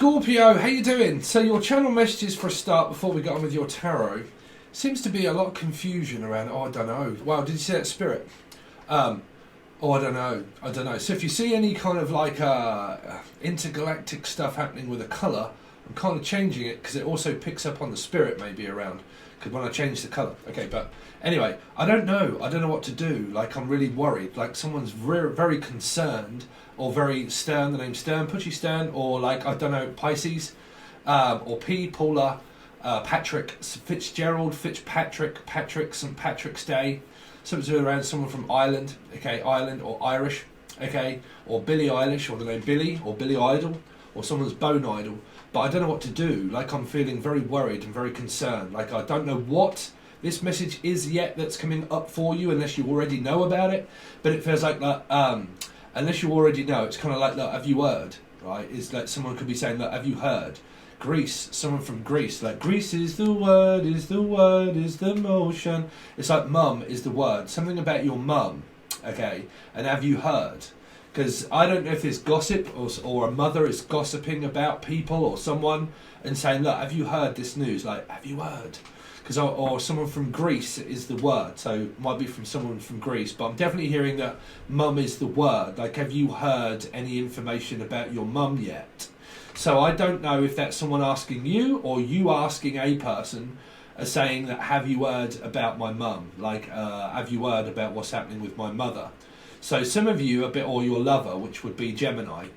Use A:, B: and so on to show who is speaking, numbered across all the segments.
A: Scorpio, how you doing? So your channel messages for a start before we get on with your tarot. Seems to be a lot of confusion around, I don't know. Wow, did you see that spirit? I don't know. So if you see any kind of like intergalactic stuff happening with a colour, I'm kind of changing it because it also picks up on the spirit maybe around. Because when I change the colour. Okay, but anyway, I don't know what to do. Like, I'm really worried. Like, someone's very concerned or very stern. The name's Stern, Pushy Stern, or like, I don't know, Pisces, or P, Paula, Patrick, Fitzgerald, Fitzpatrick, Patrick, St. Patrick's Day. Something to do around someone from Ireland, okay, Ireland or Irish, okay, or Billie Eilish, or the name Billy, or Billy Idol, or someone's Bone Idol. But I don't know what to do. Like, I'm feeling very worried and very concerned. Like, I don't know what this message is yet that's coming up for you, unless you already know about it. But it feels like that, unless you already know, it's kind of like, look, have you heard, right? It's like someone could be saying, look, have you heard? Greece, someone from Greece, like, Greece is the word, is the word, is the motion. It's like mum is the word. Something about your mum, okay? And have you heard? Because I don't know if there's gossip or a mother is gossiping about people or someone and saying, look, have you heard this news? Like, have you heard? Because or someone from Greece is the word. So it might be from someone from Greece. But I'm definitely hearing that mum is the word. Like, have you heard any information about your mum yet? So I don't know if that's someone asking you or you asking a person saying that, have you heard about my mum? Like, have you heard about what's happening with my mother? So some of you, or your lover, which would be Gemini.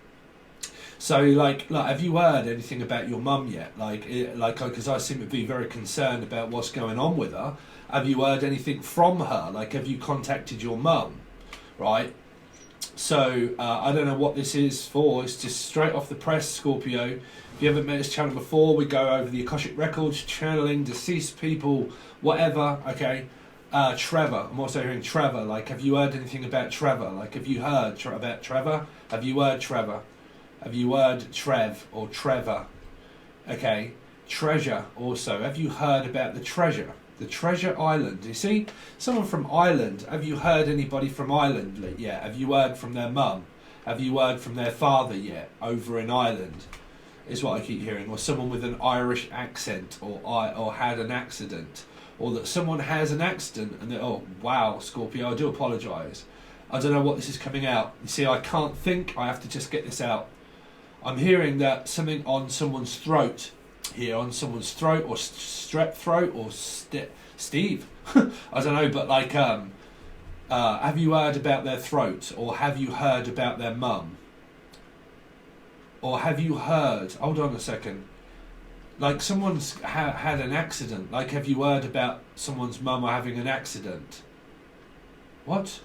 A: So like, have you heard anything about your mum yet? Like, because I seem to be very concerned about what's going on with her. Have you heard anything from her? Like, have you contacted your mum? Right? So I don't know what this is for. It's just straight off the press, Scorpio. If you haven't met this channel before, we go over the Akashic Records, channeling, deceased people, whatever, okay? Trevor, I'm also hearing Trevor. Like, have you heard anything about Trevor? Like, have you heard about Trevor? Have you heard Trevor? Have you heard Trev or Trevor? Okay. Treasure also. Have you heard about the treasure? The Treasure Island. You see? Someone from Ireland. Have you heard anybody from Ireland yet? Have you heard from their mum? Have you heard from their father yet? Over in Ireland is what I keep hearing. Or someone with an Irish accent or had an accident. Or that someone has an accident and oh, wow, Scorpio, I do apologise. I don't know what this is coming out. You see, I can't think. I have to just get this out. I'm hearing that something on someone's throat here, on someone's throat, or strep throat, or Steve. I don't know, but like, have you heard about their throat? Or have you heard about their mum? Or have you heard, hold on a second, like someone's had an accident. Like, have you heard about someone's mum having an accident? What?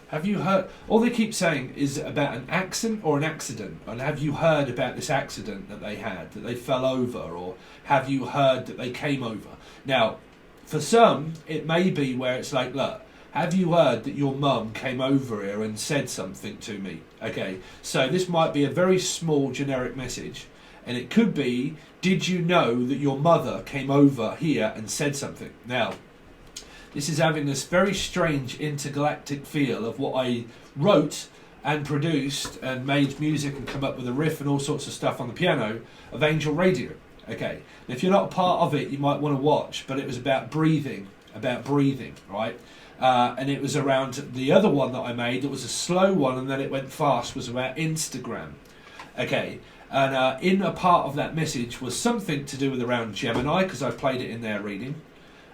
A: Have you heard? All they keep saying is about an accident or an accident. And have you heard about this accident that they had, that they fell over? Or have you heard that they came over? Now, for some, it may be where it's like, look, have you heard that your mum came over here and said something to me? Okay, so this might be a very small generic message. And it could be, did you know that your mother came over here and said something? Now, this is having this very strange intergalactic feel of what I wrote and produced and made music and come up with a riff and all sorts of stuff on the piano of Angel Radio. Okay, and if you're not a part of it, you might want to watch, but it was about breathing, right? And it was around the other one that I made that was a slow one and then it went fast, was about Instagram. Okay. And in a part of that message was something to do with around Gemini, because I played it in their reading.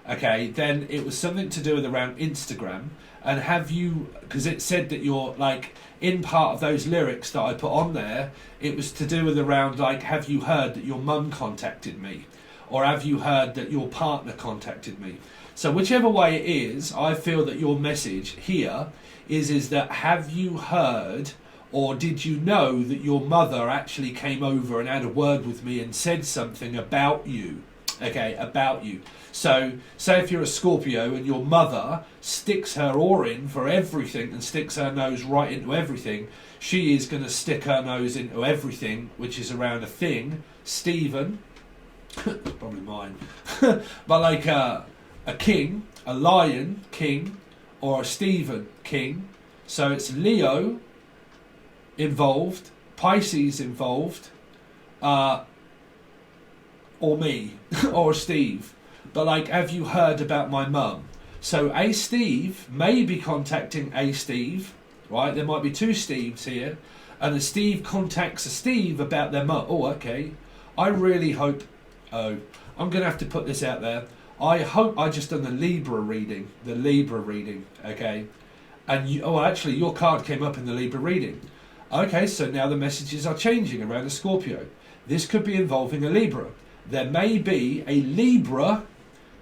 A: Okay, then it was something to do with around Instagram. And have you, because it said that you're like, in part of those lyrics that I put on there, it was to do with around like, have you heard that your mum contacted me? Or have you heard that your partner contacted me? So whichever way it is, I feel that your message here is that, have you heard, or did you know that your mother actually came over and had a word with me and said something about you? Okay, about you. So, say if you're a Scorpio and your mother sticks her oar in for everything and sticks her nose right into everything, she is going to stick her nose into everything, which is around a thing. Stephen, probably mine, but like a king, a lion king, or a Stephen king. So it's Leo involved, Pisces involved, or me, or Steve. But like, have you heard about my mum? So a Steve may be contacting a Steve, right? There might be two Steves here, and a Steve contacts a Steve about their mum. Oh, okay. I really hope. Oh, I'm gonna have to put this out there. I hope I just done the Libra reading. The Libra reading, okay? And you, oh, actually, your card came up in the Libra reading. Okay, so now the messages are changing around a Scorpio. This could be involving a Libra. There may be a Libra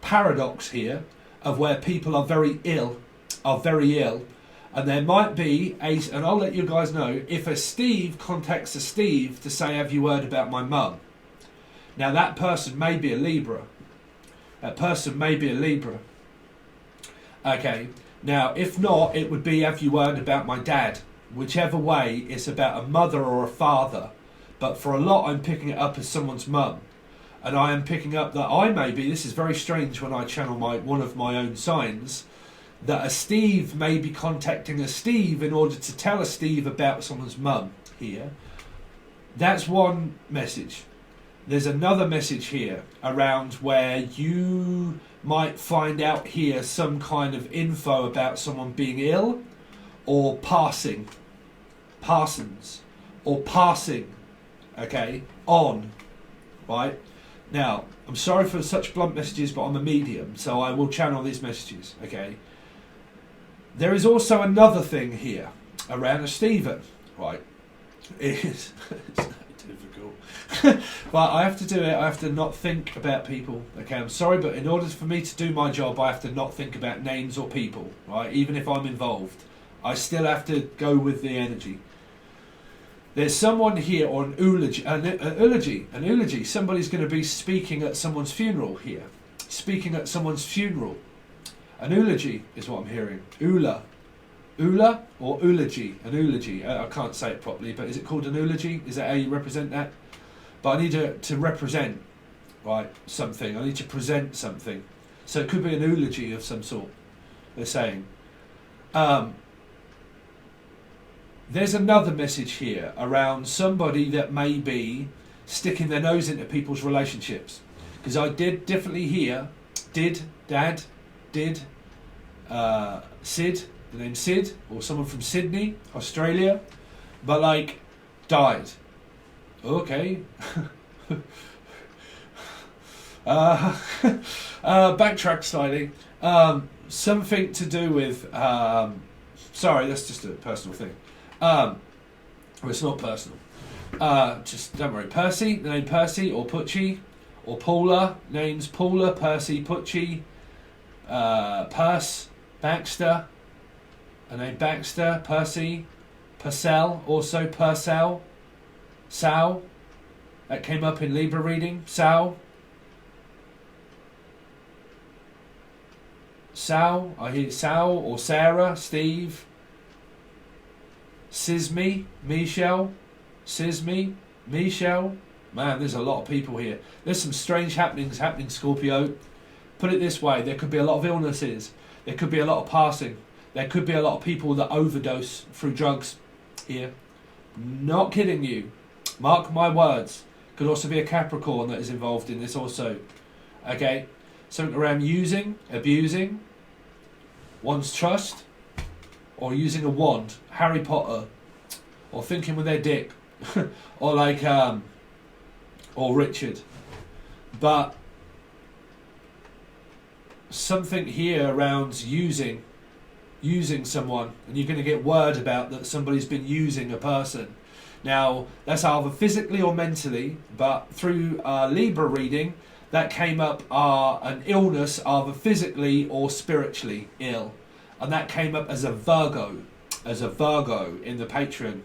A: paradox here of where people are very ill, and there might be a, and I'll let you guys know, if a Steve contacts a Steve to say, have you heard about my mum? Now that person may be a Libra. That person may be a Libra. Okay, now if not, it would be, have you heard about my dad? Whichever way, it's about a mother or a father. But for a lot, I'm picking it up as someone's mum. And I am picking up that I may be, this is very strange when I channel one of my own signs, that a Steve may be contacting a Steve in order to tell a Steve about someone's mum here. That's one message. There's another message here around where you might find out here some kind of info about someone being ill or passing, okay, on, right? Now, I'm sorry for such blunt messages, but I'm a medium, so I will channel these messages, okay? There is also another thing here around a Stephen, right? It's difficult. But I have to do it, I have to not think about people, okay? I'm sorry, but in order for me to do my job, I have to not think about names or people, right? Even if I'm involved, I still have to go with the energy. There's someone here, or an eulogy. Somebody's going to be speaking at someone's funeral here. Speaking at someone's funeral. An eulogy is what I'm hearing. Ula or eulogy? An eulogy. I can't say it properly, but is it called an eulogy? Is that how you represent that? But I need to represent, right, something. I need to present something. So it could be an eulogy of some sort, they're saying. There's another message here around somebody that may be sticking their nose into people's relationships. Because I did definitely hear, Sid, the name Sid, or someone from Sydney, Australia, but like, died. Okay. Backtrack slightly. Something to do with, sorry, that's just a personal thing. Well, it's not personal. Just don't worry. Percy, the name Percy, or Pucci, or Paula, names Paula, Percy, Pucci, Perce, Baxter, the name Baxter, Percy, Purcell, also Purcell, Sal, that came up in Libra reading, Sal, I hear Sal, or Sarah, Steve, Sismi, Michelle, Man, there's a lot of people here. There's some strange happenings happening, Scorpio. Put it this way, there could be a lot of illnesses. There could be a lot of passing. There could be a lot of people that overdose through drugs here. Not kidding you. Mark my words. Could also be a Capricorn that is involved in this also. Okay? Something around using, abusing, one's trust, or using a wand, Harry Potter, or thinking with their dick, or like, or Richard. But something here around using someone, and you're going to get word about that somebody's been using a person. Now, that's either physically or mentally, but through Libra reading, that came up an illness, either physically or spiritually ill. And that came up as a Virgo in the Patron.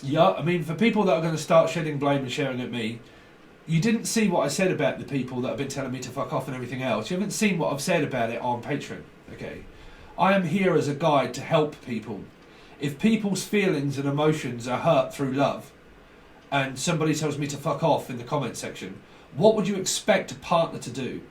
A: Yeah, I mean, for people that are going to start shedding blame and sharing at me, you didn't see what I said about the people that have been telling me to fuck off and everything else. You haven't seen what I've said about it on Patron, okay? I am here as a guide to help people. If people's feelings and emotions are hurt through love, and somebody tells me to fuck off in the comment section, what would you expect a partner to do?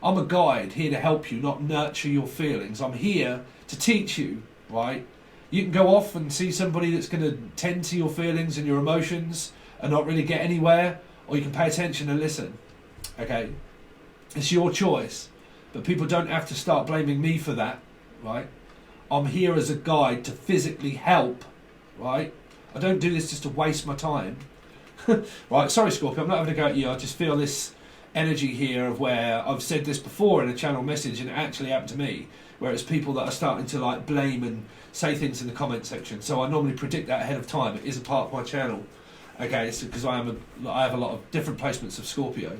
A: I'm a guide here to help you, not nurture your feelings. I'm here to teach you, right? You can go off and see somebody that's going to tend to your feelings and your emotions and not really get anywhere, or you can pay attention and listen. Okay, it's your choice, but people don't have to start blaming me for that, right? I'm here as a guide to physically help, right? I don't do this just to waste my time. Right, sorry Scorpio, I'm not having a go at you. I just feel this energy here of where I've said this before in a channel message, and it actually happened to me, where it's people that are starting to like blame and say things in the comment section. So I normally predict that ahead of time. It is a part of my channel. Okay, it's because I have a lot of different placements of Scorpio.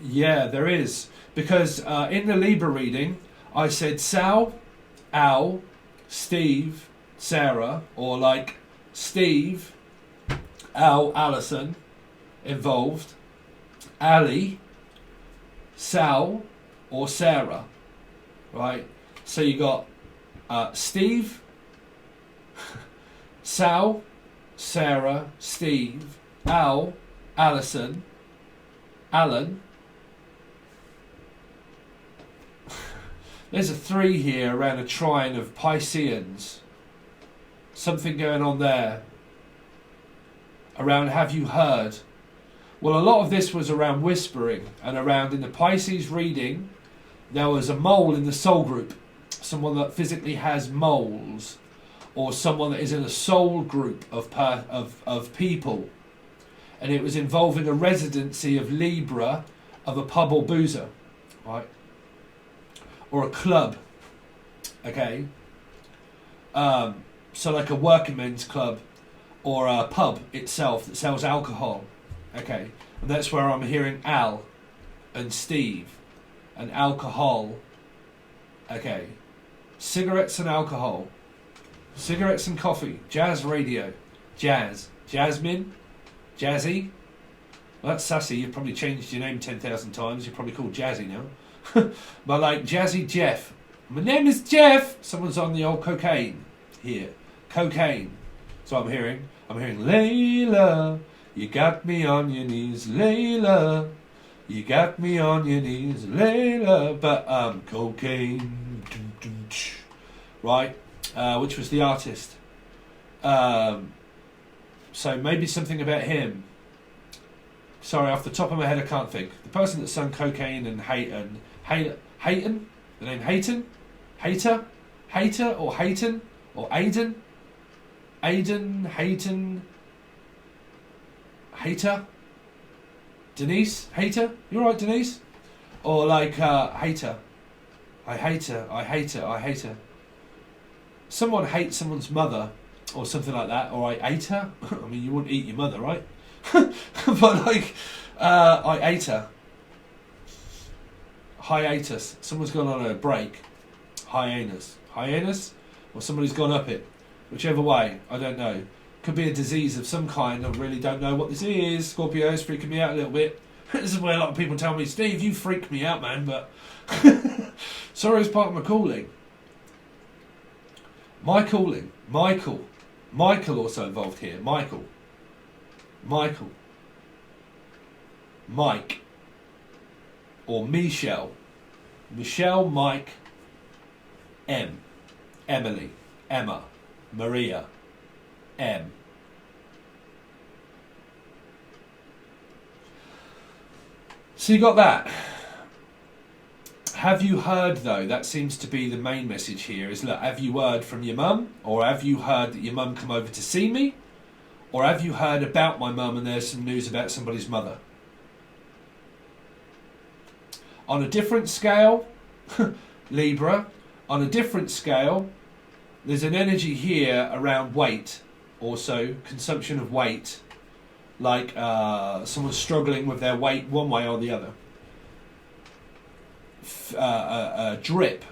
A: Yeah, there is, because in the Libra reading I said Sal, Al, Steve, Sarah, or like Steve, Al, Alison involved, Ali, Sal, or Sarah, right? So you got Steve, Sal, Sarah, Steve, Al, Alison, Alan. There's a 3 here around a trine of Pisceans. Something going on there. Around have you heard? Well, a lot of this was around whispering, and around in the Pisces reading, there was a mole in the soul group. Someone that physically has moles, or someone that is in a soul group of people. And it was involving a residency of Libra, of a pub or boozer, right? Or a club, okay? So like a working men's club, or a pub itself that sells alcohol, okay? And that's where I'm hearing Al and Steve and alcohol, okay? Cigarettes and alcohol, cigarettes and coffee, jazz radio, jazz, Jasmine, Jazzy. Well, that's sassy. You've probably changed your name 10,000 times. You're probably called Jazzy now. But like Jazzy Jeff. My name is Jeff. Someone's on the old cocaine here. Cocaine. So I'm hearing Layla, you got me on your knees, Layla. You got me on your knees, Layla. But cocaine. Right? Which was the artist. So maybe something about him. Sorry, off the top of my head I can't think. The person that sung Cocaine and Hayton? The name Hayton? Hater or Hayton? Or Aiden? Hayton? Hater? Denise? Hater? You alright, Denise? Or like Hater? I hate her. Someone hates someone's mother, or something like that, or I ate her. I mean, you wouldn't eat your mother, right? But like, I ate her. Hiatus. Someone's gone on a break. Hyenas, or somebody's gone up it. Whichever way, I don't know. Could be a disease of some kind. I really don't know what this is. Scorpio is freaking me out a little bit. This is where a lot of people tell me, Steve, you freak me out, man. But sorry, it's part of my calling. My calling. Michael also involved here. Michael. Mike. Or Michelle. Michelle, Mike, M. Emily, Emma, Maria, M. So you got that. Have you heard, though? That seems to be the main message here, is look, have you heard from your mum? Or have you heard that your mum come over to see me? Or have you heard about my mum and there's some news about somebody's mother? On a different scale, Libra, on a different scale, there's an energy here around weight, also consumption of weight, like someone's struggling with their weight one way or the other. Drip.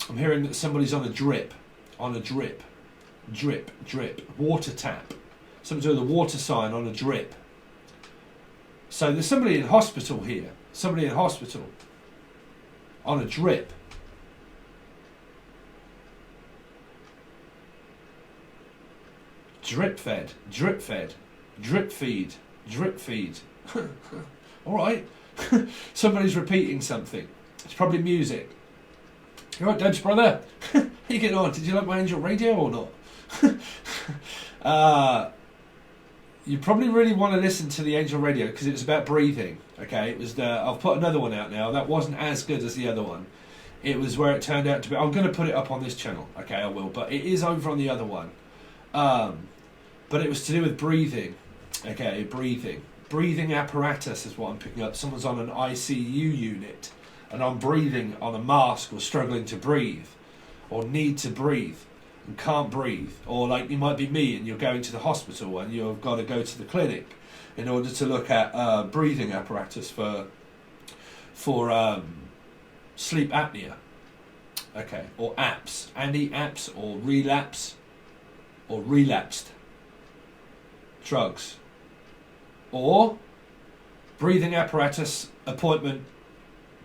A: I'm hearing that somebody's on a drip, drip, water tap. Someone's doing the water sign on a drip. So there's somebody in hospital here, on a drip. Drip fed, drip feed. Alright. Somebody's repeating something. It's probably music. You alright, Deb's brother? How you getting on? Did you like my Angel Radio or not? You probably really want to listen to the Angel Radio because it was about breathing. Okay, it was I've put another one out now. That wasn't as good as the other one. It was where it turned out to be. I'm going to put it up on this channel. Okay, I will. But it is over on the other one. But it was to do with breathing. Okay, breathing apparatus is what I'm picking up. Someone's on an ICU unit and I'm breathing on a mask or struggling to breathe or need to breathe and can't breathe, or like you might be me and you're going to the hospital and you've got to go to the clinic in order to look at breathing apparatus for sleep apnea, okay, or apps, anti-apps, or relapse, or relapsed drugs, or breathing apparatus appointment,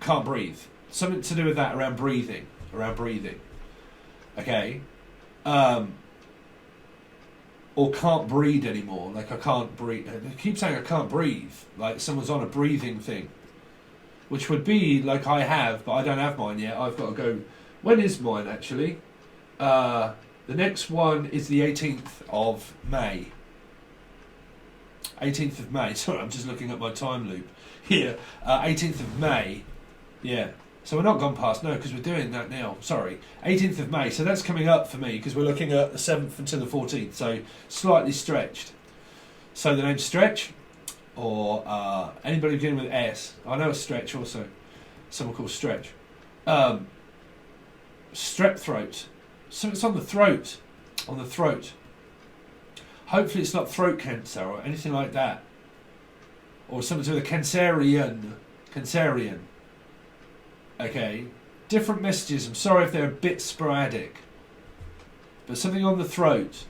A: can't breathe, something to do with that around breathing, okay. Or can't breathe anymore. Like I can't breathe. I keep saying I can't breathe. Like someone's on a breathing thing, which would be like I have, but I don't have mine yet. I've got to go. When is mine actually? The next one is the 18th of May. 18th of May. Sorry, I'm just looking at my time loop here. 18th of May. Yeah. So we're not gone past, no, because we're doing that now. Sorry, 18th of May. So that's coming up for me because we're looking at the 7th until the 14th. So slightly stretched. So the name's Stretch, or anybody beginning with S. I know a Stretch also. Someone called Stretch. Strep throat. So it's on the throat. On the throat. Hopefully it's not throat cancer or anything like that. Or something to do with a cancerian. Cancerian. Okay, different messages. I'm sorry if they're a bit sporadic, but something on the throat.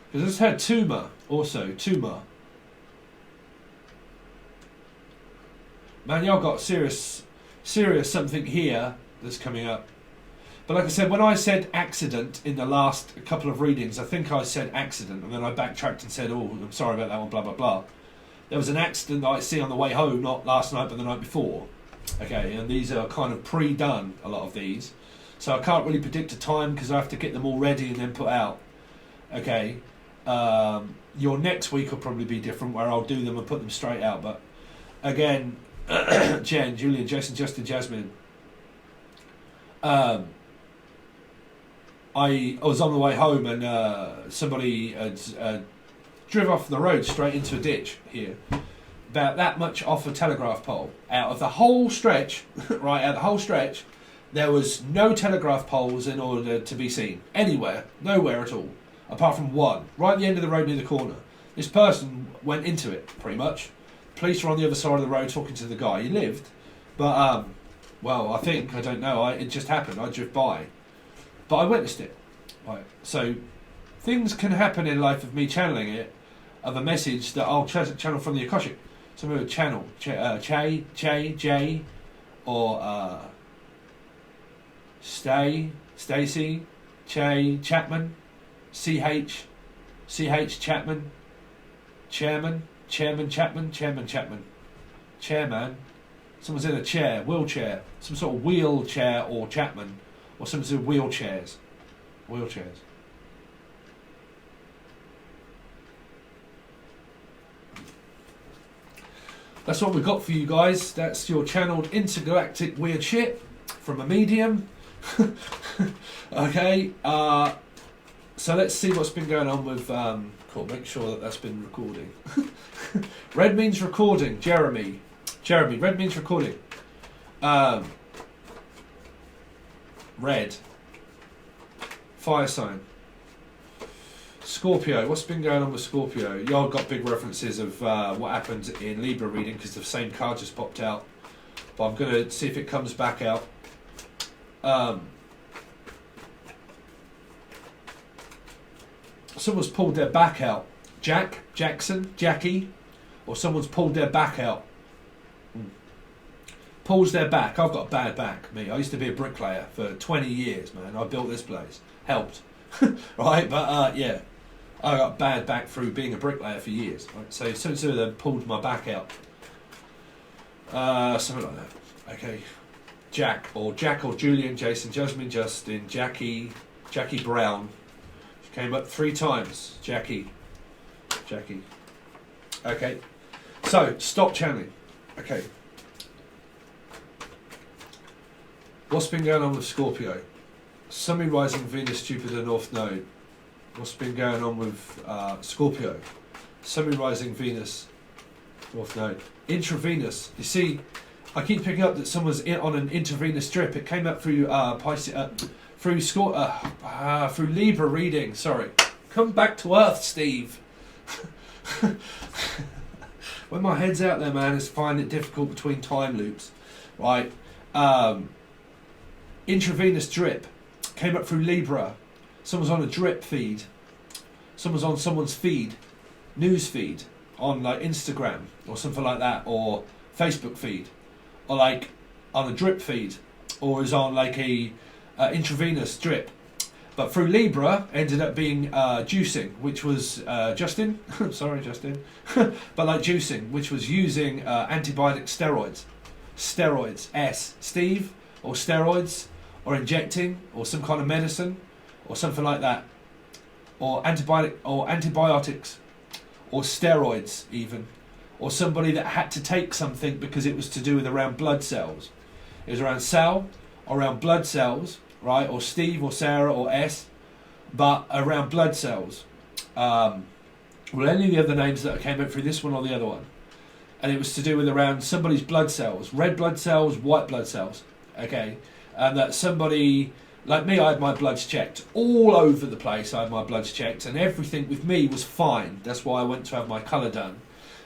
A: Because I just had tumour, also tumour. Man, y'all got serious something here that's coming up. But like I said, when I said accident in the last couple of readings, I think I said accident, and then I backtracked and said, oh, I'm sorry about that one, blah, blah, blah. There was an accident that I see on the way home, not last night, but the night before. Okay, and these are kind of pre-done, a lot of these. So I can't really predict a time because I have to get them all ready and then put out. Okay, your next week will probably be different, where I'll do them and put them straight out. But again, Jen, Julian, Jason, Justin, Jasmine. I was on the way home and somebody had driven off the road straight into a ditch here, about that much off a telegraph pole. Out of the whole stretch, right, out of the whole stretch, there was no telegraph poles in order to be seen anywhere, nowhere at all, apart from one, right at the end of the road near the corner. This person went into it, pretty much. Police were on the other side of the road talking to the guy. He lived, but well, I don't know. It just happened. I drove by, but I witnessed it. Right, so things can happen in life of me channeling it, of a message that I'll channel from the Akashic. So I'm going to channel J, or Stacy, Chapman, CH Chapman, Chairman Chapman. Someone's in a chair, wheelchair, some sort of wheelchair, or Chapman, or someone's in wheelchairs. That's what we've got for you guys. That's your channeled intergalactic weird shit from a medium. Okay, so let's see what's been going on with cool, make sure that that's been recording. Red means recording. Jeremy, red means recording. Red, fire sign. Scorpio, what's been going on with Scorpio? Y'all got big references of what happened in Libra reading because the same card just popped out. But I'm going to see if it comes back out. Someone's pulled their back out. Jackson, Jackie, or someone's pulled their back out. Pulls their back. I've got a bad back, me. I used to be a bricklayer for 20 years, man. I built this place. Helped. Right, but yeah. I got a bad back through being a bricklayer for years. Right? So they pulled my back out. Something like that. Okay. Jack or Julian, Jason, Jasmine, Justin, Jackie Brown. She came up 3 times. Jackie. Okay. So, stop channeling. Okay. What's been going on with Scorpio? Sun, Moon, Rising, Venus, Jupiter, North Node. What's been going on with Scorpio? Sun, Moon, Rising, Venus, North Node. Intravenous. You see, I keep picking up that someone's on an intravenous drip. It came up through through Libra reading. Sorry. Come back to Earth, Steve. When my head's out there, man, I find it difficult between time loops. Right. Intravenous drip came up through Libra. Someone's on a drip feed. Someone's on someone's feed, news feed, on like Instagram or something like that, or Facebook feed, or like on a drip feed, or is on like a intravenous drip. But through Libra ended up being juicing, which was Justin. Sorry, Justin. But like juicing, which was using antibiotic steroids. Steve, or steroids, or injecting, or some kind of medicine, or something like that, or antibiotics, or steroids even, or somebody that had to take something because it was to do with around blood cells. It was around cell, or around blood cells, right? Or Steve, or Sarah, or S, but around blood cells. Well, any of the other names that came up through this one or the other one, and it was to do with around somebody's blood cells, red blood cells, white blood cells. Okay, and that somebody like me, I had my bloods checked all over the place. I had my bloods checked, and everything with me was fine. That's why I went to have my colour done.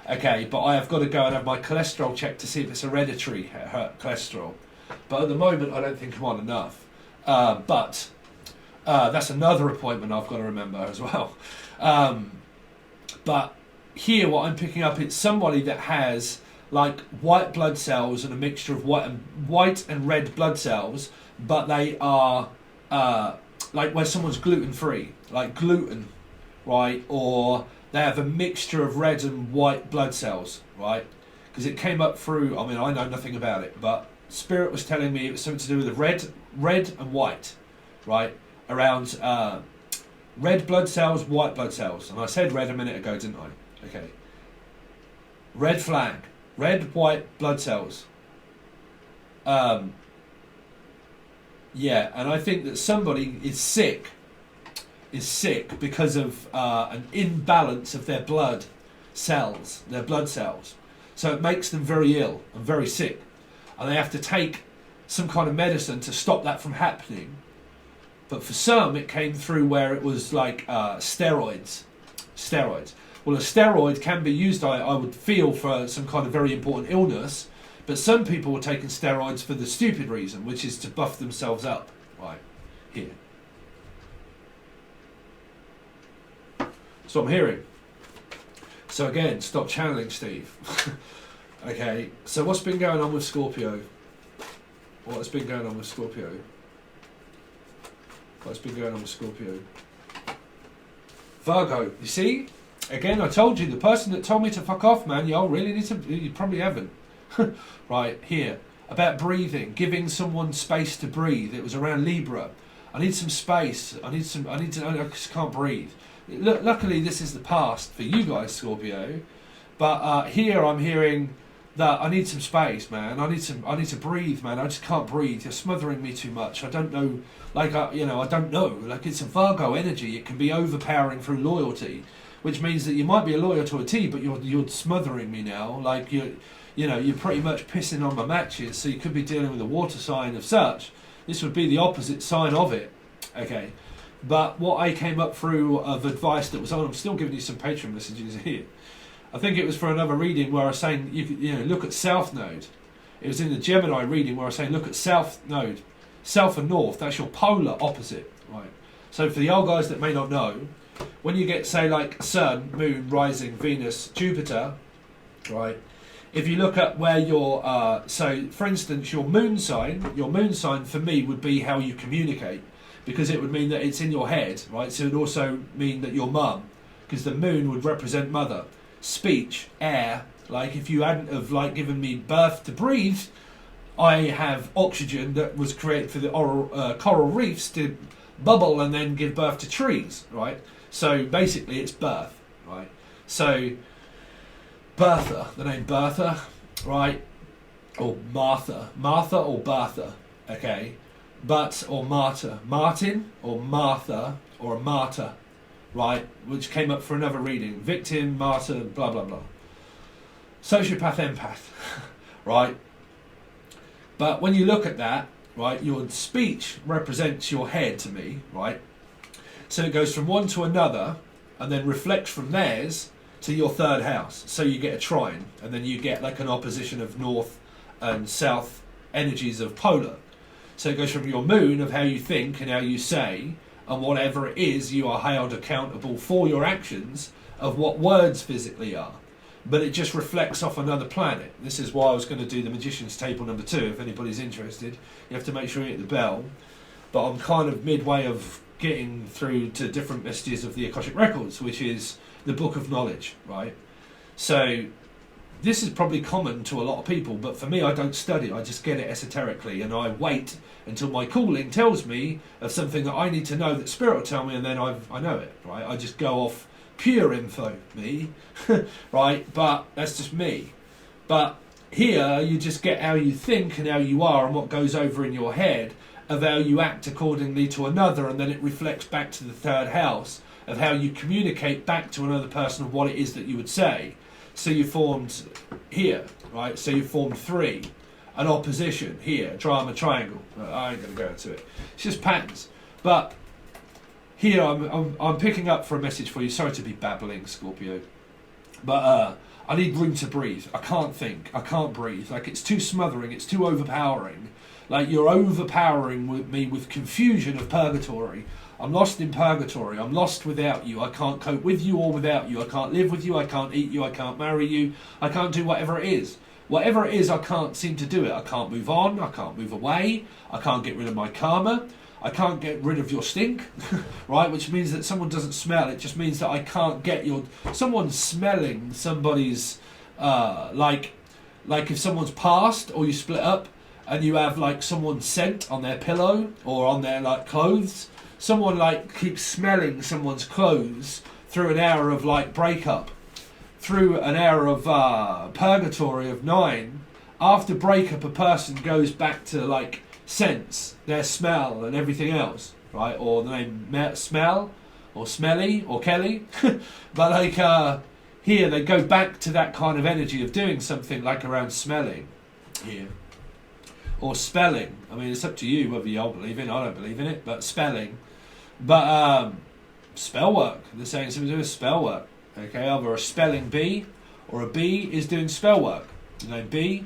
A: Okay, but I have got to go and have my cholesterol checked to see if it's hereditary cholesterol. But at the moment, I don't think I'm on enough. But that's another appointment I've got to remember as well. But here, what I'm picking up, it's somebody that has like white blood cells and a mixture of white and red blood cells, but they are like where someone's gluten-free, like gluten, right? Or they have a mixture of red and white blood cells, right? Because it came up through, I mean, I know nothing about it, but Spirit was telling me it was something to do with the red and white, right? Around red blood cells, white blood cells. And I said red a minute ago, didn't I? Okay. Red flag. Red, white blood cells. Yeah, and I think that somebody is sick because of an imbalance of their blood cells, their blood cells. So it makes them very ill and very sick. And they have to take some kind of medicine to stop that from happening. But for some, it came through where it was like steroids. Well, a steroid can be used, I would feel, for some kind of very important illness. But some people were taking steroids for the stupid reason, which is to buff themselves up. Right, here. So I'm hearing. So again, stop channeling, Steve. Okay, so what's been going on with Scorpio? What's been going on with Scorpio? What's been going on with Scorpio? Virgo, you see? Again, I told you, the person that told me to fuck off, man, y'all really need to, you probably haven't. Right, here. About breathing, giving someone space to breathe. It was around Libra. I need some space. I just can't breathe. Luckily, this is the past for you guys, Scorpio. But here I'm hearing that I need some space, man. I need to breathe, man. I just can't breathe. You're smothering me too much. I don't know, like, I don't know. Like, it's a Virgo energy. It can be overpowering through loyalty, which means that you might be a loyal to a T, but you're smothering me now. Like, you're pretty much pissing on my matches, so you could be dealing with a water sign of such. This would be the opposite sign of it. Okay. But what I came up through of advice that was on, I'm still giving you some Patron messages here. I think it was for another reading where I was saying, look at South Node. It was in the Gemini reading where I was saying, look at South Node. South and North, that's your polar opposite. Right. So for the old guys that may not know, when you get, say, like Sun, Moon, Rising, Venus, Jupiter, right, if you look at where your, so for instance, your moon sign for me would be how you communicate, because it would mean that it's in your head, right? So it would also mean that your mum, because the moon would represent mother, speech, air, Like if you hadn't have like given me birth to breathe, I have oxygen that was created for the coral reefs to bubble and then give birth to trees, right? So basically it's birth, right? So Bertha, the name Bertha, right? Or Martha or Bertha, okay? But, or Marta, Martin or Martha or a martyr, right? Which came up for another reading. Victim, martyr, blah, blah, blah. Sociopath, empath, right? But when you look at that, right, your speech represents your head to me, right? So it goes from one to another and then reflects from theirs to your third house. So you get a trine and then you get like an opposition of north and south energies of polar. So it goes from your moon of how you think and how you say, and whatever it is, you are held accountable for your actions of what words physically are. But it just reflects off another planet. This is why I was going to do the Magician's Table number 2, if anybody's interested. You have to make sure you hit the bell. But I'm kind of midway of getting through to different messages of the Akashic Records, which is the book of knowledge, right? So this is probably common to a lot of people, but for me, I don't study. I just get it esoterically, and I wait until my calling tells me of something that I need to know that Spirit will tell me, and then I know it, right? I just go off pure info, me, right? But that's just me. But here, you just get how you think and how you are and what goes over in your head of how you act accordingly to another, and then it reflects back to the third house of how you communicate back to another person of what it is that you would say. So you formed here, right? So you formed 3. An opposition here, drama triangle. I ain't going to go into it. It's just patterns. But here I'm picking up for a message for you. Sorry to be babbling, Scorpio. But I need room to breathe. I can't think. I can't breathe. Like it's too smothering. It's too overpowering. Like you're overpowering me with confusion of purgatory. I'm lost in purgatory. I'm lost without you. I can't cope with you or without you. I can't live with you. I can't eat you. I can't marry you. I can't do whatever it is. Whatever it is, I can't seem to do it. I can't move on. I can't move away. I can't get rid of my karma. I can't get rid of your stink, right? Which means that someone doesn't smell. It just means that I can't get someone smelling somebody's, like if someone's passed or you split up and you have like someone's scent on their pillow or on their like clothes. Someone like keeps smelling someone's clothes through an hour of like breakup, through an hour of purgatory of 9. After breakup, a person goes back to like sense, their smell and everything else, right? Or the name smell, or smelly, or Kelly. But like here, they go back to that kind of energy of doing something like around smelling here. Or spelling. I mean, it's up to you whether you all believe in it. I don't believe in it, but spelling. But spell work. They're saying something to do with spell work. Okay, either a spelling bee or a bee is doing spell work. You know, bee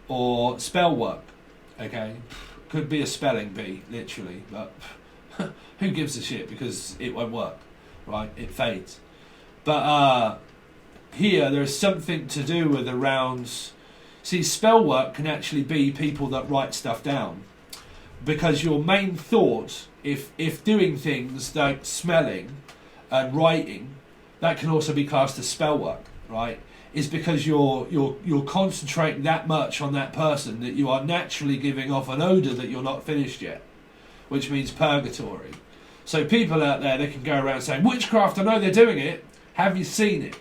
A: or spell work. Okay, could be a spelling bee, literally, but who gives a shit because it won't work, right? It fades. But here there is something to do with around. See, spell work can actually be people that write stuff down, because your main thought, if doing things like smelling and writing, that can also be classed as spell work, right? Is because you're concentrating that much on that person that you are naturally giving off an odour that you're not finished yet, which means purgatory. So people out there, they can go around saying, witchcraft, I know they're doing it, have you seen it?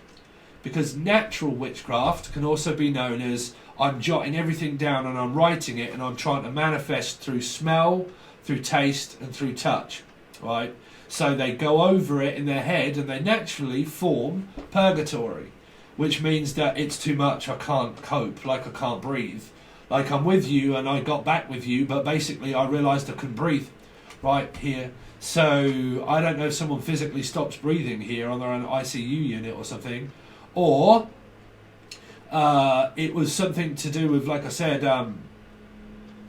A: Because natural witchcraft can also be known as I'm jotting everything down and I'm writing it and I'm trying to manifest through smell, through taste and through touch, right? So they go over it in their head and they naturally form purgatory, which means that it's too much, I can't cope, like I can't breathe. Like I'm with you and I got back with you, but basically I realised I couldn't breathe right here. So I don't know if someone physically stops breathing here on their own ICU unit or something, or it was something to do with, like I said,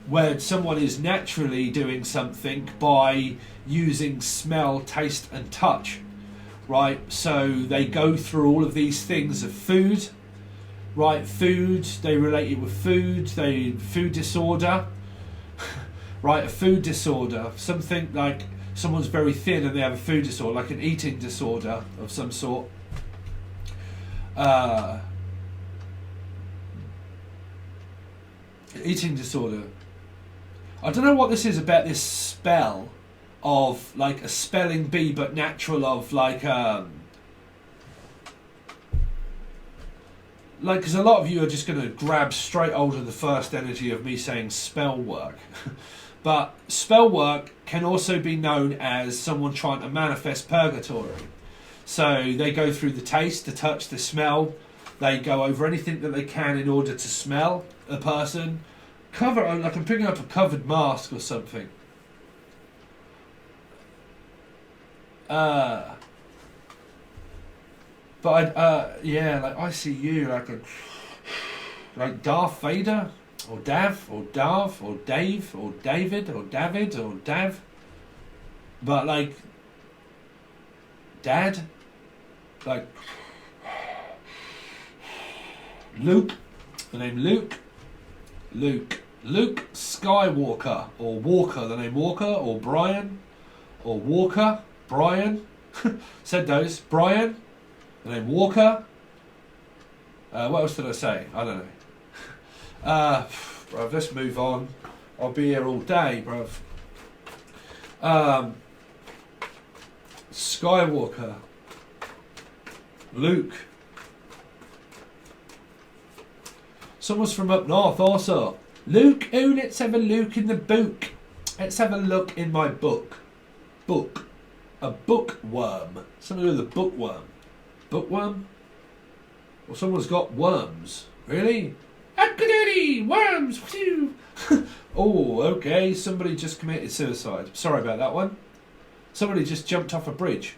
A: where someone is naturally doing something by using smell, taste and touch, right? So they go through all of these things of food, right? Food, they relate it with food, food disorder, right? A food disorder, something like someone's very thin and they have a food disorder, like an eating disorder of some sort. Eating disorder. I don't know what this is about this spell of like a spelling bee but natural of like because a lot of you are just going to grab straight hold of the first energy of me saying spell work. But spell work can also be known as someone trying to manifest purgatory. So they go through the taste, the touch, the smell. They go over anything that they can in order to smell a person. Cover, like I'm picking up a covered mask or something. But yeah, like I see you like Darth Vader, or Dav, or Darth, or Dave, or David, or David, or Dav. But like Dad, like Luke, the name Luke Skywalker, or Walker, the name Walker, or Brian, or Walker, Brian. Said those. Brian, the name Walker. What else did I say? I don't know. Bruv, let's move on. I'll be here all day, bruv. Skywalker. Luke. Someone's from up north also. Luke, oh, let's have a look in the book. Let's have a look in my book. Book. A bookworm. Something with a bookworm. Bookworm? Well, someone's got worms. Really? Academy! Worms! Oh, okay. Somebody just committed suicide. Sorry about that one. Somebody just jumped off a bridge.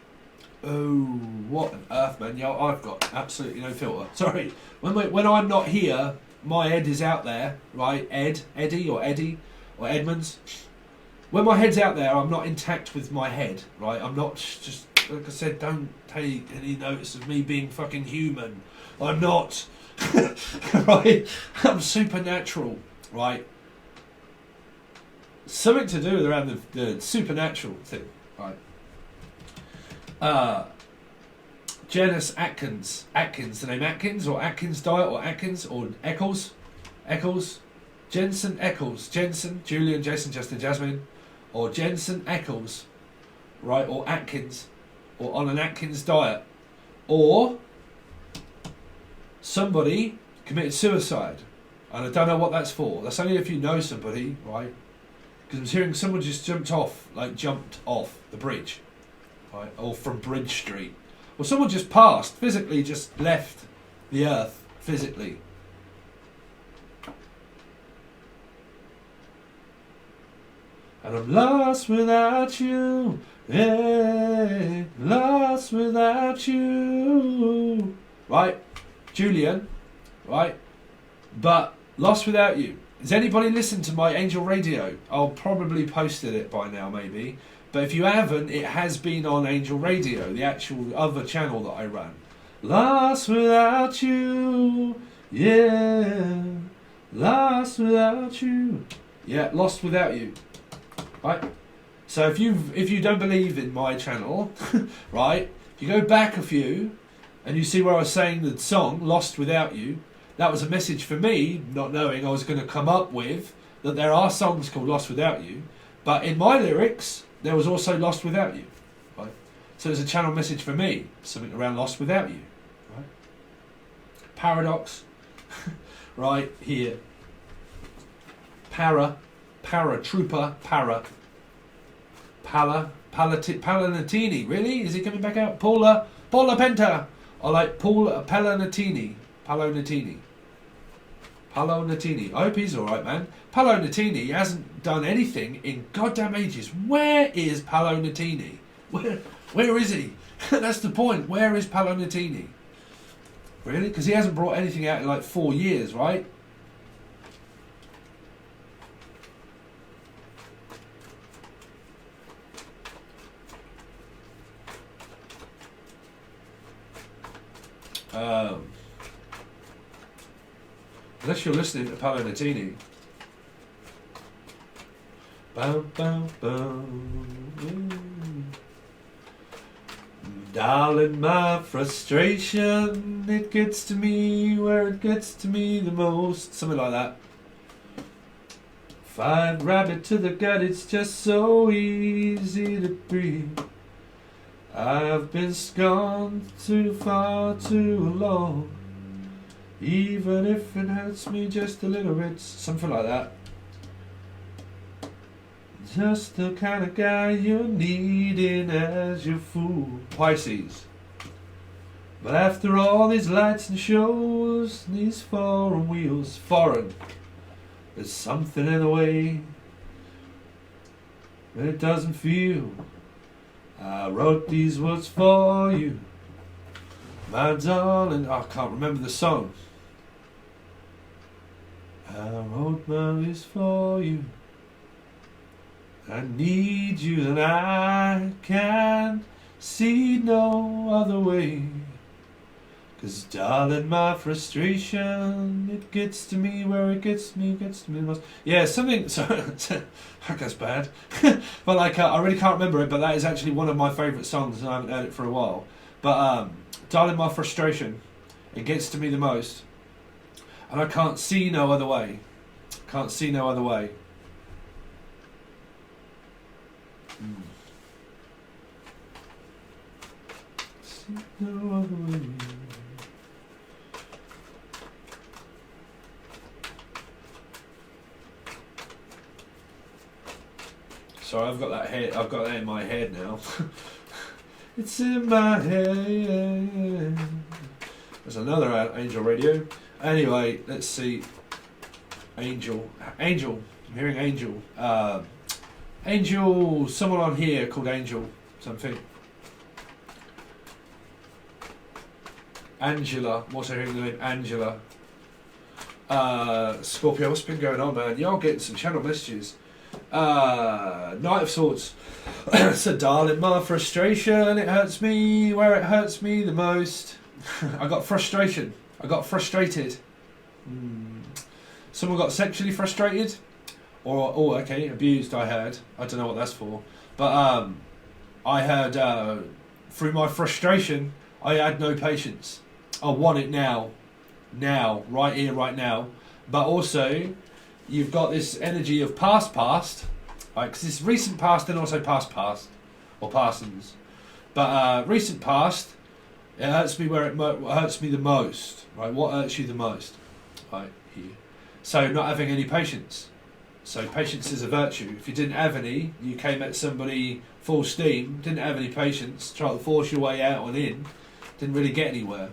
A: Oh, what on earth, man. Yo, I've got absolutely no filter. Sorry. When I'm not here, my head is out there, right? Eddie, or Edmonds. When my head's out there, I'm not intact with my head, right? I'm not just, like I said, don't take any notice of me being fucking human. I'm not. Right? I'm supernatural, right? Something to do with around the supernatural thing, right? Janice Atkins, the name Atkins, or Atkins Diet, or Atkins, or Eccles, Jensen Eccles, Julian, Jason, Justin, Jasmine, or Jensen Eccles, right, or Atkins, or on an Atkins diet, or somebody committed suicide, and I don't know what that's for. That's only if you know somebody, right? Because I'm hearing someone just jumped off the bridge, right, or from Bridge Street. Well, someone just passed, physically just left the earth, physically. And I'm lost without you, yeah, lost without you. Right, Julian, right, but lost without you. Has anybody listened to my Angel Radio? I'll probably posted it by now, maybe. But if you haven't, it has been on Angel Radio, the actual other channel that I run. Lost without you, yeah. Lost without you. Yeah, lost without you. Right? So if you don't believe in my channel, right, if you go back a few and you see where I was saying the song, Lost Without You, that was a message for me, not knowing I was going to come up with that there are songs called Lost Without You, but in my lyrics, there was also Lost Without You, right? So it's a channel message for me, something around Lost Without You, right? Paradox, right here. Paratrooper, Palanatini, really? Is he coming back out? Paula Penta. I like Palanatini. I hope he's alright, man. Paolo Nutini hasn't done anything in goddamn ages. Where is Paolo Nutini? Where is he? That's the point. Where is Paolo Nutini? Really? Because he hasn't brought anything out in like 4 years, right? Unless you're listening to Paolo Nutini. Bow, bow, bow. Darling, my frustration, it gets to me where it gets to me the most. Something like that. Fight rabbit to the gut, it's just so easy to breathe. I've been gone too far too long, even if it hurts me just a little bit. Something like that. Just the kind of guy you're needing as your fool. Pisces. But after all these lights and shows, these foreign wheels, foreign, there's something in the way that it doesn't feel. I wrote these words for you, my darling. I can't remember the song. I wrote my list for you. I need you and I can't see no other way. 'Cause darling, my frustration, it gets to me where it gets me the most. Yeah, something, so, that goes bad. But like, I really can't remember it, but that is actually one of my favourite songs and I haven't heard it for a while. But, darling, my frustration, it gets to me the most. And I can't see no other way. Can't see no other way. See no other way. Sorry, I've got that in my head now. It's in my head. There's another Angel Radio. Anyway, let's see. Angel. I'm hearing Angel. Angel, someone on here called Angel something. Angela, I'm also hearing the name Angela. Scorpio, what's been going on, man? Y'all getting some channel messages. Knight of Swords. So, darling, my frustration, it hurts me where it hurts me the most. I got frustration. I got frustrated. Someone got sexually frustrated. Or, oh, okay, abused, I heard. I don't know what that's for. But, I heard, through my frustration, I had no patience. I want it now. Now. Right here, right now. But also, you've got this energy of past, right? Because it's recent past and also past, or parsons. But recent past, it hurts me where it hurts me the most, right? What hurts you the most, right? Here. So not having any patience. So patience is a virtue. If you didn't have any, you came at somebody full steam, didn't have any patience, tried to force your way out and in, didn't really get anywhere.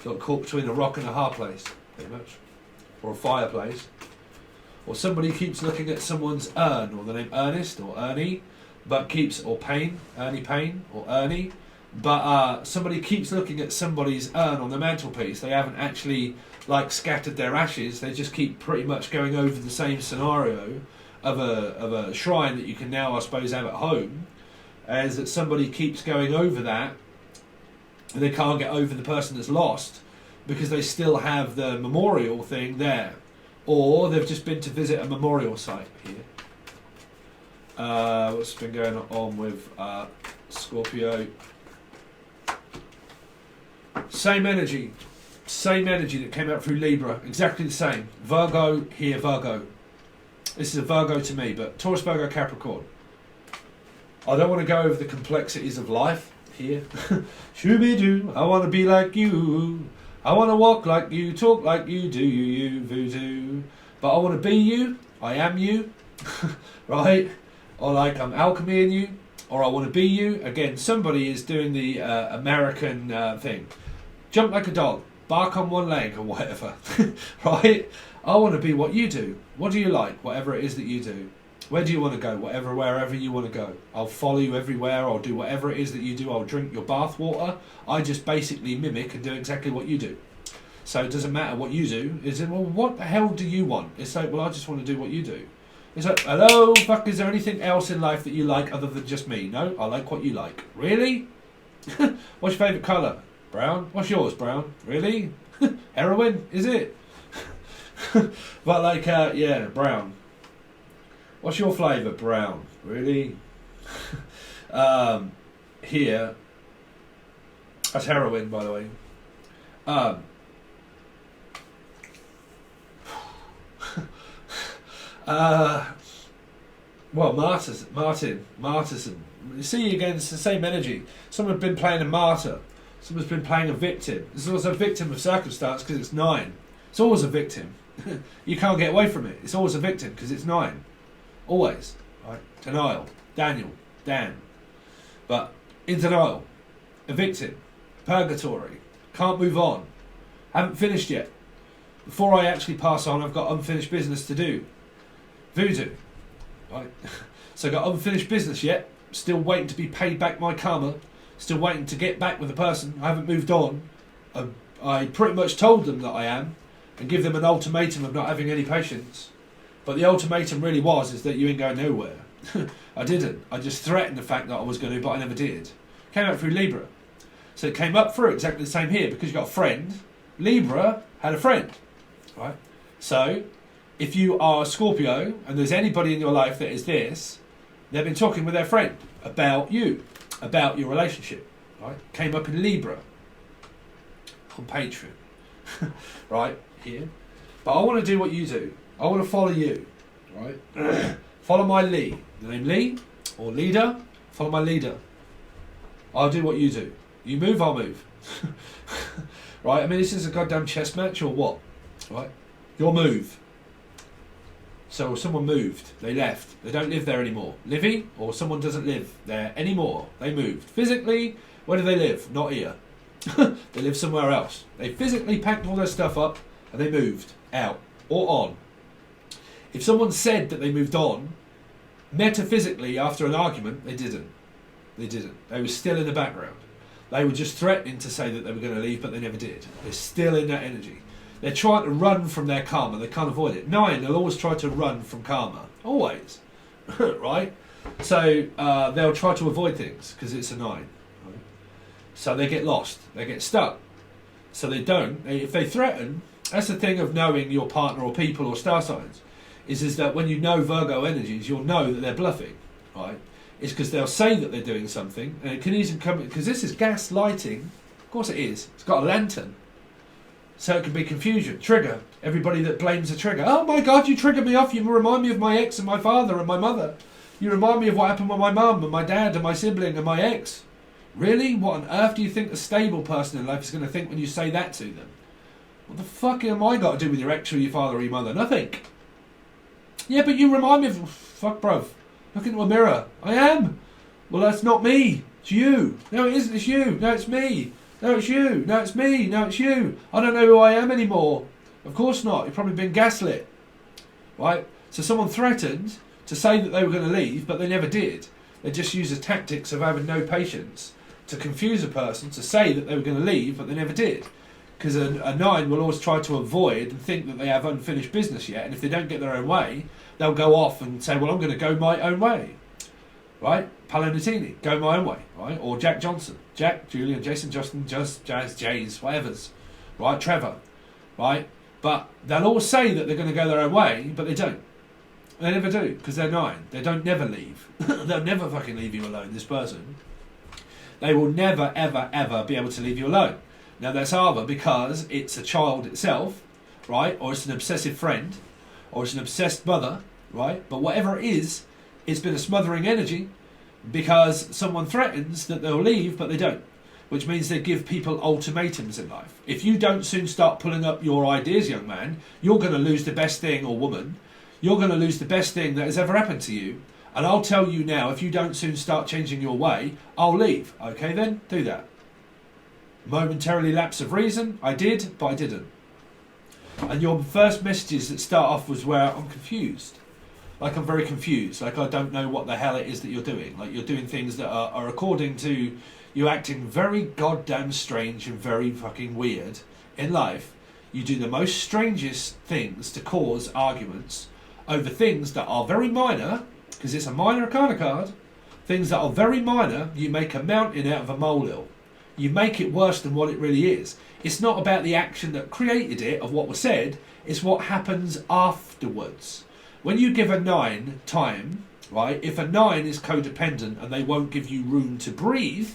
A: Got caught between a rock and a hard place, pretty much, or a fireplace. Or somebody keeps looking at someone's urn, or the name Ernest, or Ernie, but keeps, or Payne, Ernie Payne, or Ernie, but somebody keeps looking at somebody's urn on the mantelpiece. They haven't actually, like, scattered their ashes, they just keep pretty much going over the same scenario of a shrine that you can now, I suppose, have at home, as that somebody keeps going over that, and they can't get over the person that's lost, because they still have the memorial thing there. Or they've just been to visit a memorial site here. What's been going on with Scorpio? Same energy that came out through Libra, exactly the same. Virgo here, Virgo. This is a Virgo to me, but Taurus, Virgo, Capricorn. I don't want to go over the complexities of life here. Shooby-doo, I want to be like you. I want to walk like you, talk like you, do you voodoo. But I want to be you, I am you, right? Or like I'm alchemy in you, or I want to be you. Again, somebody is doing the American thing. Jump like a dog, bark on one leg or whatever, right? I want to be what you do. What do you like? Whatever it is that you do. Where do you want to go? Wherever you want to go. I'll follow you everywhere. I'll do whatever it is that you do. I'll drink your bath water. I just basically mimic and do exactly what you do. So it doesn't matter what you do. It's like, well, what the hell do you want? It's like, well, I just want to do what you do. It's like, hello, fuck, is there anything else in life that you like other than just me? No, I like what you like. Really? What's your favourite colour? Brown? What's yours? Brown? Really? Heroin? Is it? But like, yeah, brown. What's your flavour? Brown. Really? Here, that's heroin, by the way. Well, Martyrsson. You see, again, it's the same energy. Someone's been playing a martyr. Someone's been playing a victim. It's also a victim of circumstance because it's 9. It's always a victim. You can't get away from it. It's always a victim because it's 9. Always. Right? Denial. Daniel. Dan. But in denial. A victim. Purgatory. Can't move on. Haven't finished yet. Before I actually pass on, I've got unfinished business to do. Voodoo. Right? So I've got unfinished business yet. Still waiting to be paid back my karma. Still waiting to get back with the person. I haven't moved on. I pretty much told them that I am and give them an ultimatum of not having any patience. But the ultimatum really is that you ain't going nowhere. I didn't. I just threatened the fact that I was going to, but I never did. Came out through Libra. So it came up through exactly the same here because you got a friend. Libra had a friend. Right? So if you are a Scorpio and there's anybody in your life that is this, they've been talking with their friend about you, about your relationship. Right? Came up in Libra on Patron. Right? Here. But I want to do what you do. I want to follow you. Right? Follow my lead. The name Lee or leader. Follow my leader. I'll do what you do. You move, I'll move. Right? I mean, this is a goddamn chess match or what? Right? Your move. So someone moved. They left. They don't live there anymore. Living or someone doesn't live there anymore. They moved. Physically, where do they live? Not here. They live somewhere else. They physically packed all their stuff up and they moved out or on. If someone said that they moved on, metaphysically after an argument, they didn't. They didn't. They were still in the background. They were just threatening to say that they were going to leave, but they never did. They're still in that energy. They're trying to run from their karma. They can't avoid it. 9, they'll always try to run from karma. Always. Right? So they'll try to avoid things because it's a 9. Right? So they get lost. They get stuck. So they don't. If they threaten, that's the thing of knowing your partner or people or star signs, is that when you know Virgo energies, you'll know that they're bluffing. Right? It's because they'll say that they're doing something, and it can even come, because this is gas lighting. Of course it is. It's got a lantern. So it can be confusion. Trigger. Everybody that blames a trigger. Oh my God, you triggered me off. You remind me of my ex and my father and my mother. You remind me of what happened with my mum and my dad and my sibling and my ex. Really? What on earth do you think a stable person in life is going to think when you say that to them? What the fuck am I got to do with your ex or your father or your mother? Nothing. Yeah, but you remind me of... Fuck, bruv. Look into a mirror. I am. Well, that's not me. It's you. No, it isn't. It's you. No, it's me. No, it's you. No, it's me. No, it's you. I don't know who I am anymore. Of course not. You've probably been gaslit. Right? So someone threatened to say that they were going to leave, but they never did. They just used the tactics of having no patience to confuse a person to say that they were going to leave, but they never did. Because a 9 will always try to avoid and think that they have unfinished business yet, and if they don't get their own way, they'll go off and say, well, I'm going to go my own way. Right? Paolo Nutini, go my own way. Right? Or Jack Johnson. Jack, Julian, Jason, Justin, Jazz, Jays, whatever's. Right? Trevor. Right? But they'll all say that they're going to go their own way, but they don't. They never do, because they're 9. They don't never leave. They'll never fucking leave you alone, this person. They will never, ever, ever be able to leave you alone. Now that's either because it's a child itself, right? Or it's an obsessive friend, or it's an obsessed mother, right? But whatever it is, it's been a smothering energy because someone threatens that they'll leave, but they don't. Which means they give people ultimatums in life. If you don't soon start pulling up your ideas, young man, you're going to lose the best thing, or woman. You're going to lose the best thing that has ever happened to you. And I'll tell you now, if you don't soon start changing your way, I'll leave. Okay then? Do that. Momentarily lapse of reason, I did, but I didn't. And your first messages that start off was where I'm confused. Like I'm very confused. Like I don't know what the hell it is that you're doing. Like you're doing things that are according to you acting very goddamn strange and very fucking weird in life. You do the most strangest things to cause arguments over things that are very minor, because it's a minor arcana card. Things that are very minor, you make a mountain out of a molehill. You make it worse than what it really is. It's not about the action that created it, of what was said, it's what happens afterwards. When you give a 9 time, right, if a 9 is codependent and they won't give you room to breathe,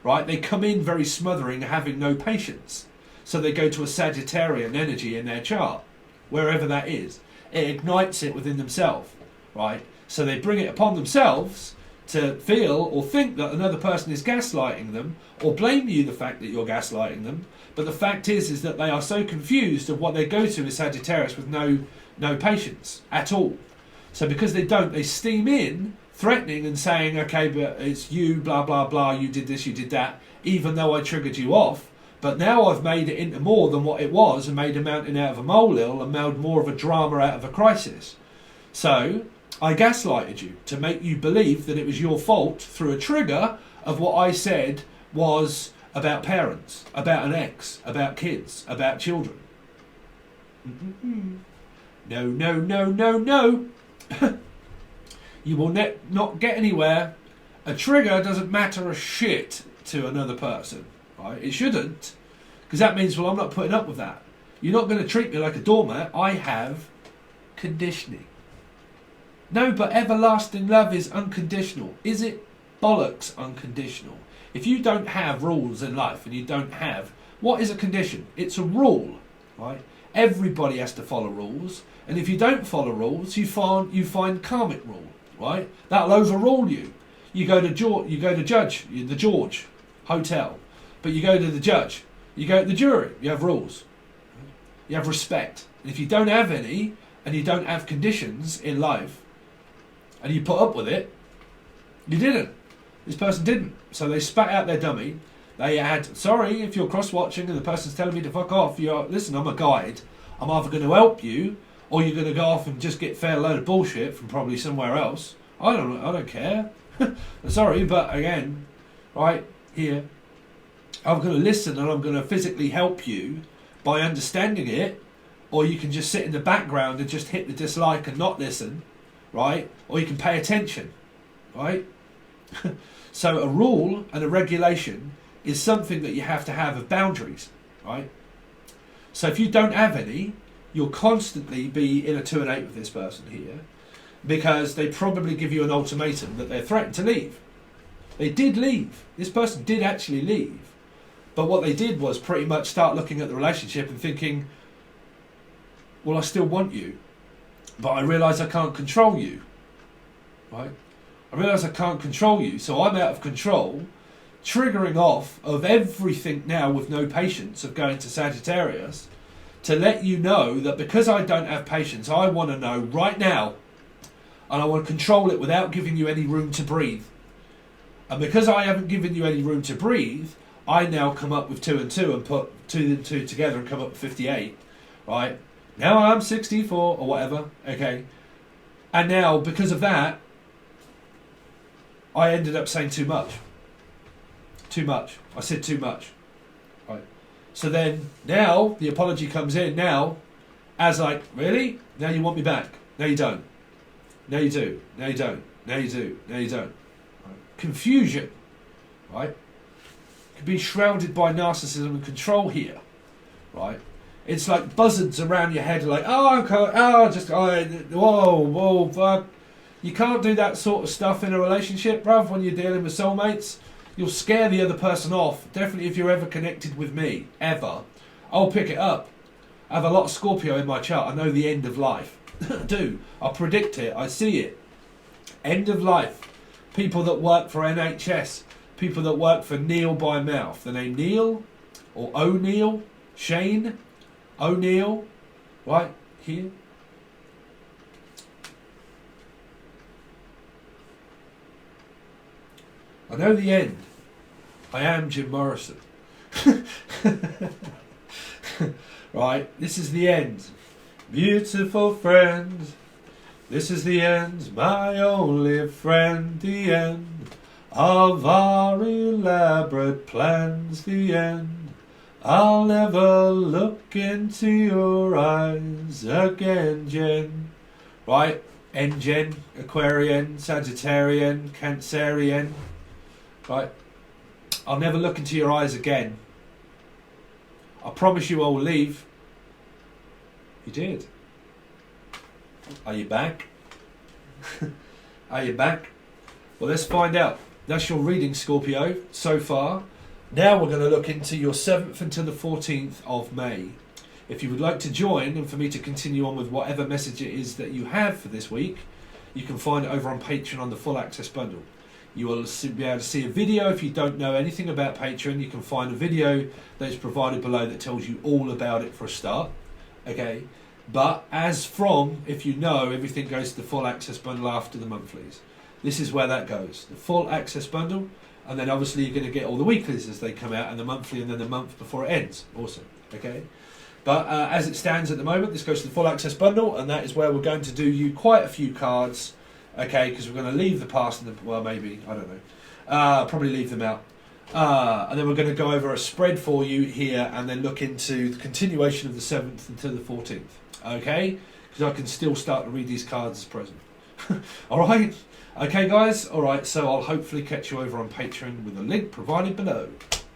A: right, they come in very smothering, having no patience. So they go to a Sagittarian energy in their chart, wherever that is. it ignites it within themselves, right? So they bring it upon themselves to feel or think that another person is gaslighting them, or blame you the fact that you're gaslighting them. But the fact is that they are so confused of what they go to in Sagittarius with no patience at all. So because they don't, they steam in, threatening and saying, okay, but it's you, blah, blah, blah, you did this, you did that, even though I triggered you off. But now I've made it into more than what it was and made a mountain out of a molehill and made more of a drama out of a crisis. So I gaslighted you to make you believe that it was your fault through a trigger of what I said was about parents, about an ex, about kids, about children. No, no, no, no, no. You will not get anywhere. A trigger doesn't matter a shit to another person, right? It shouldn't, because that means, well, I'm not putting up with that. You're not going to treat me like a doormat. I have conditioning. No, but everlasting love is unconditional. Is it? Bollocks unconditional. If you don't have rules in life and you don't have... What is a condition? It's a rule, right? Everybody has to follow rules. And if you don't follow rules, you find karmic rule, right? That'll overrule you. You go to the George Hotel. But you go to the judge. You go to the jury. You have rules. You have respect. And if you don't have any, and you don't have conditions in life, and you put up with it, you didn't. This person didn't. So they spat out their dummy. They had, sorry, if you're cross-watching and the person's telling me to fuck off, listen, I'm a guide. I'm either going to help you, or you're going to go off and just get fed a load of bullshit from probably somewhere else. I don't care. Sorry, but again, right here, I'm going to listen and I'm going to physically help you by understanding it, or you can just sit in the background and just hit the dislike and not listen, right? Or you can pay attention, right? So a rule and a regulation is something that you have to have of boundaries, right? So if you don't have any, you'll constantly be in a 2 and 8 with this person here, because they probably give you an ultimatum that they're threatened to leave. They did leave. This person did actually leave. But what they did was pretty much start looking at the relationship and thinking, well, I still want you, but I realise I can't control you, right? I realise I can't control you, so I'm out of control, triggering off of everything now with no patience of going to Sagittarius to let you know that because I don't have patience, I want to know right now, and I want to control it without giving you any room to breathe. And because I haven't given you any room to breathe, I now come up with 2 and 2 and put 2 and 2 together and come up with 58, right? Now I'm 64 or whatever, okay? And now, because of that, I ended up saying too much. Too much. I said too much. Right. So then, now, the apology comes in now as like, really? Now you want me back? No, you don't. No, you do. No, you don't. No, you do. No, you don't. Right. Confusion, right? Can be shrouded by narcissism and control here, right? It's like buzzards around your head, like, whoa, fuck. You can't do that sort of stuff in a relationship, bruv, when you're dealing with soulmates. You'll scare the other person off. Definitely if you're ever connected with me, ever. I'll pick it up. I have a lot of Scorpio in my chart. I know the end of life. I do. I predict it. I see it. End of life. People that work for NHS. People that work for Neil by Mouth. The name Neil or O'Neill. Shane O'Neill. Right here. I know the end. I am Jim Morrison. Right, this is the end. Beautiful friend. This is the end, my only friend. The end of our elaborate plans. The end. I'll never look into your eyes again, Jen. Right, N Jen, Aquarian, Sagittarian, Cancerian. Right, I'll never look into your eyes again. I promise you I will leave. You did. Are you back? Are you back? Well, let's find out. That's your reading, Scorpio, so far. Now we're going to look into your 7th until the 14th of May. If you would like to join and for me to continue on with whatever message it is that you have for this week, you can find it over on Patreon on the full access bundle. You will be able to see a video. If you don't know anything about Patreon, you can find a video that is provided below that tells you all about it for a start. Okay, but if you know, everything goes to the full access bundle after the monthlies. This is where that goes, the full access bundle, and then obviously you're going to get all the weeklies as they come out, and the monthly, and then the month before it ends. Awesome. Okay, but as it stands at the moment, this goes to the full access bundle, and that is where we're going to do you quite a few cards. Okay, because we're going to leave the past and well, maybe, I don't know, probably leave them out. And then we're going to go over a spread for you here and then look into the continuation of the 7th until the 14th. Okay, because I can still start to read these cards as present. Alright, okay guys, alright, so I'll hopefully catch you over on Patreon with a link provided below.